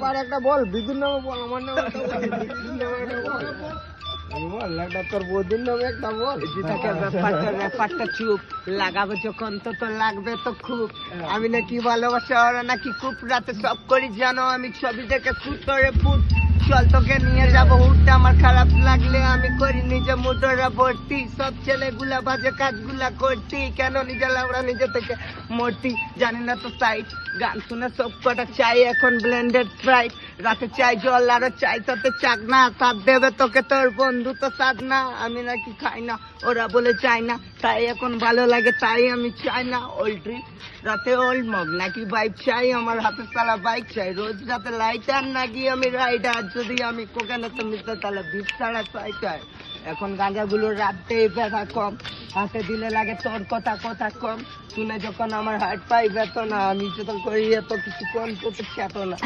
আর একটা বল, বিদুর নামে বল, আমার নামে একটা বল, বিদুর নামে একটা বল। বল একটা তোর বৌদির নামে একটা বল। ব্যাপারটা চুপ লাগাবে যখন তো লাগবে তো খুব। আমি নাকি ভালোবাসা ওরা নাকি খুব রাতে সব করি জানো আমি ছবি দেখে ফুট করে ফুট। চল তোকে নিয়ে যাবো হুট, আমার খারাপ লাগলে আমি করি নিজে মোটরা ভর্তি। সব ছেলেগুলা বাজে কাজগুলা করতি, কেন নিজে লাউড়া নিজে থেকে মূর্তি। জানি না তো সাইড গান শুনে সব কটা চাই এখন ব্লেন্ডেড স্প্রাইট। রাতে চাই জল আর চাই সাথে চাক না, সাথ দেবে তোকে তোর বন্ধু তো সাথ না। আমি নাকি খাই না ওরা বলে চাই না, তাই এখন ভালো লাগে তাই আমি চাই না। ওল্ড ট্রিপ রাতে ওল্ড মগ নাকি বাইক চাই, আমার হাতে চালা বাইক চাই রোজ রাতে লাইটার নাকি আমি রাইডার। যদি আমি কোকানে তো মিশতে তাহলে বিষ ছাড়া চাই। এখন গাঁজাগুলো রাতে ব্যথা কম, হাতে দিলে লাগে তোর কথা কথা কম। শুনে যখন আমার হার্ট পাই ব্যথা না, আমি যখন করি এত কিছু কোন তো খ্যাত না।